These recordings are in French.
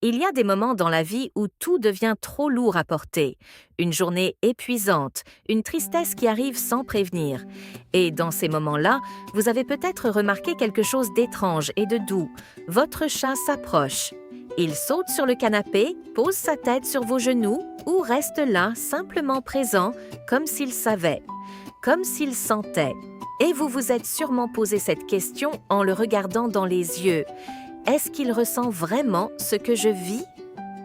Il y a des moments dans la vie où tout devient trop lourd à porter, une journée épuisante, une tristesse qui arrive sans prévenir. Et dans ces moments-là, vous avez peut-être remarqué quelque chose d'étrange et de doux. Votre chat s'approche. Il saute sur le canapé, pose sa tête sur vos genoux ou reste là, simplement présent, comme s'il savait, comme s'il sentait. Et vous vous êtes sûrement posé cette question en le regardant dans les yeux. Est-ce qu'il ressent vraiment ce que je vis?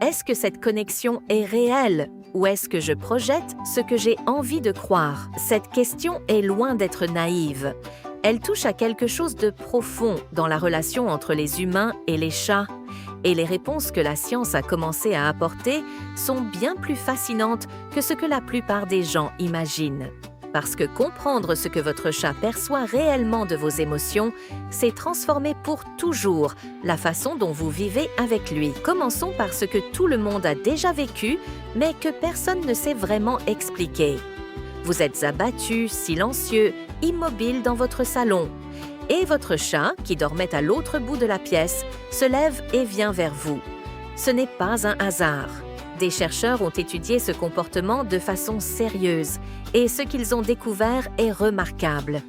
Est-ce que cette connexion est réelle? Ou est-ce que je projette ce que j'ai envie de croire? Cette question est loin d'être naïve. Elle touche à quelque chose de profond dans la relation entre les humains et les chats. Et les réponses que la science a commencé à apporter sont bien plus fascinantes que ce que la plupart des gens imaginent. Parce que comprendre ce que votre chat perçoit réellement de vos émotions, c'est transformer pour toujours la façon dont vous vivez avec lui. Commençons par ce que tout le monde a déjà vécu, mais que personne ne sait vraiment expliquer. Vous êtes abattu, silencieux, immobile dans votre salon. Et votre chat, qui dormait à l'autre bout de la pièce, se lève et vient vers vous. Ce n'est pas un hasard. Des chercheurs ont étudié ce comportement de façon sérieuse et ce qu'ils ont découvert est remarquable.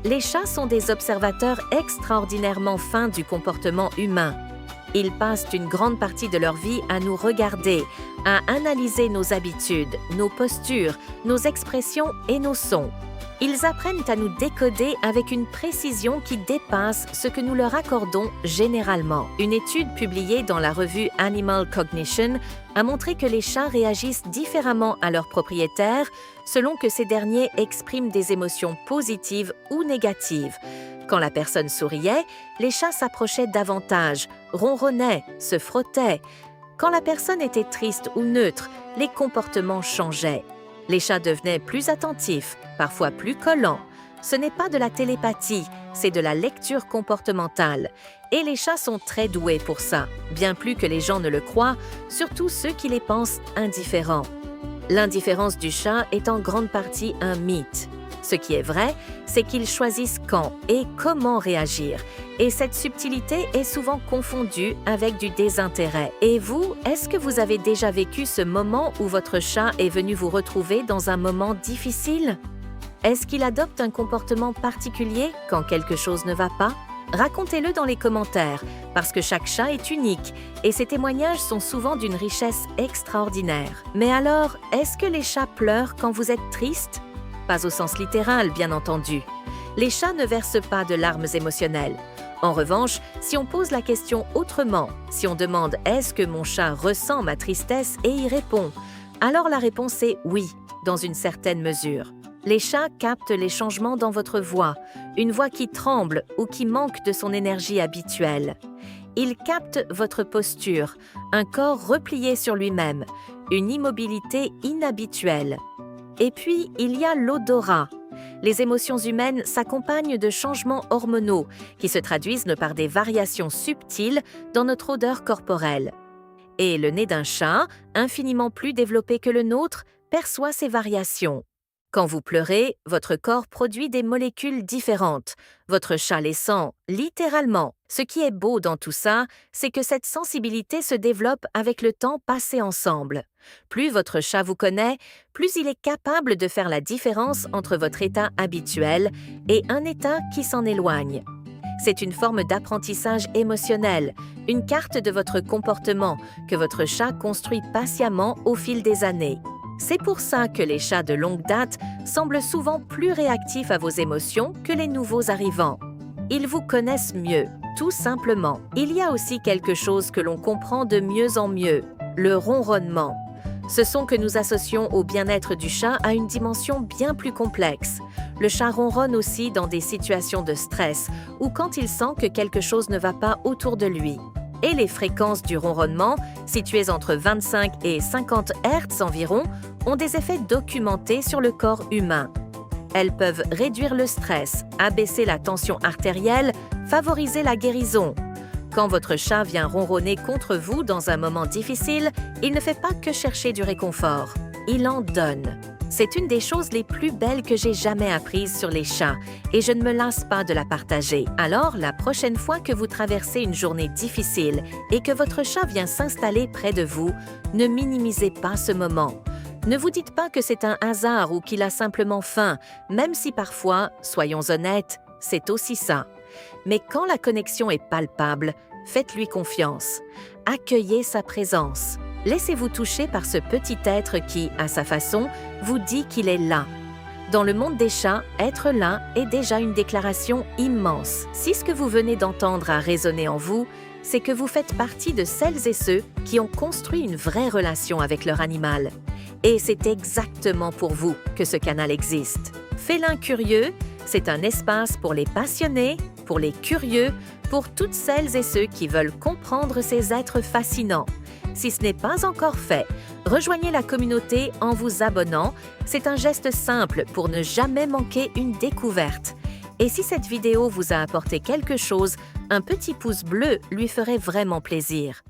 Les chats sont des observateurs extraordinairement fins du comportement humain. Ils passent une grande partie de leur vie à nous regarder, à analyser nos habitudes, nos postures, nos expressions et nos sons. Ils apprennent à nous décoder avec une précision qui dépasse ce que nous leur accordons généralement. Une étude publiée dans la revue Animal Cognition a montré que les chats réagissent différemment à leurs propriétaires selon que ces derniers expriment des émotions positives ou négatives. Quand la personne souriait, les chats s'approchaient davantage, ronronnaient, se frottaient. Quand la personne était triste ou neutre, les comportements changeaient. Les chats devenaient plus attentifs, parfois plus collants. Ce n'est pas de la télépathie, c'est de la lecture comportementale. Et les chats sont très doués pour ça, bien plus que les gens ne le croient, surtout ceux qui les pensent indifférents. L'indifférence du chat est en grande partie un mythe. Ce qui est vrai, c'est qu'ils choisissent quand et comment réagir. Et cette subtilité est souvent confondue avec du désintérêt. Et vous, est-ce que vous avez déjà vécu ce moment où votre chat est venu vous retrouver dans un moment difficile? Est-ce qu'il adopte un comportement particulier quand quelque chose ne va pas? Racontez-le dans les commentaires, parce que chaque chat est unique et ces témoignages sont souvent d'une richesse extraordinaire. Mais alors, est-ce que les chats pleurent quand vous êtes triste? Pas au sens littéral, bien entendu. Les chats ne versent pas de larmes émotionnelles. En revanche, si on pose la question autrement, si on demande « Est-ce que mon chat ressent ma tristesse ?» et y répond, alors la réponse est « oui », dans une certaine mesure. Les chats captent les changements dans votre voix, une voix qui tremble ou qui manque de son énergie habituelle. Ils captent votre posture, un corps replié sur lui-même, une immobilité inhabituelle. Et puis, il y a l'odorat. Les émotions humaines s'accompagnent de changements hormonaux qui se traduisent par des variations subtiles dans notre odeur corporelle. Et le nez d'un chat, infiniment plus développé que le nôtre, perçoit ces variations. Quand vous pleurez, votre corps produit des molécules différentes. Votre chat les sent, littéralement. Ce qui est beau dans tout ça, c'est que cette sensibilité se développe avec le temps passé ensemble. Plus votre chat vous connaît, plus il est capable de faire la différence entre votre état habituel et un état qui s'en éloigne. C'est une forme d'apprentissage émotionnel, une carte de votre comportement que votre chat construit patiemment au fil des années. C'est pour ça que les chats de longue date semblent souvent plus réactifs à vos émotions que les nouveaux arrivants. Ils vous connaissent mieux, tout simplement. Il y a aussi quelque chose que l'on comprend de mieux en mieux, le ronronnement. Ce son que nous associons au bien-être du chat a une dimension bien plus complexe. Le chat ronronne aussi dans des situations de stress ou quand il sent que quelque chose ne va pas autour de lui. Et les fréquences du ronronnement, situées entre 25 et 50 Hz environ, ont des effets documentés sur le corps humain. Elles peuvent réduire le stress, abaisser la tension artérielle, favoriser la guérison. Quand votre chat vient ronronner contre vous dans un moment difficile, il ne fait pas que chercher du réconfort. Il en donne. C'est une des choses les plus belles que j'ai jamais apprises sur les chats et je ne me lasse pas de la partager. Alors, la prochaine fois que vous traversez une journée difficile et que votre chat vient s'installer près de vous, ne minimisez pas ce moment. Ne vous dites pas que c'est un hasard ou qu'il a simplement faim, même si parfois, soyons honnêtes, c'est aussi ça. Mais quand la connexion est palpable, faites-lui confiance. Accueillez sa présence. Laissez-vous toucher par ce petit être qui, à sa façon, vous dit qu'il est là. Dans le monde des chats, être là est déjà une déclaration immense. Si ce que vous venez d'entendre a résonné en vous, c'est que vous faites partie de celles et ceux qui ont construit une vraie relation avec leur animal. Et c'est exactement pour vous que ce canal existe. Félin Curieux, c'est un espace pour les passionnés, pour les curieux, pour toutes celles et ceux qui veulent comprendre ces êtres fascinants. Si ce n'est pas encore fait, rejoignez la communauté en vous abonnant. C'est un geste simple pour ne jamais manquer une découverte. Et si cette vidéo vous a apporté quelque chose, un petit pouce bleu lui ferait vraiment plaisir.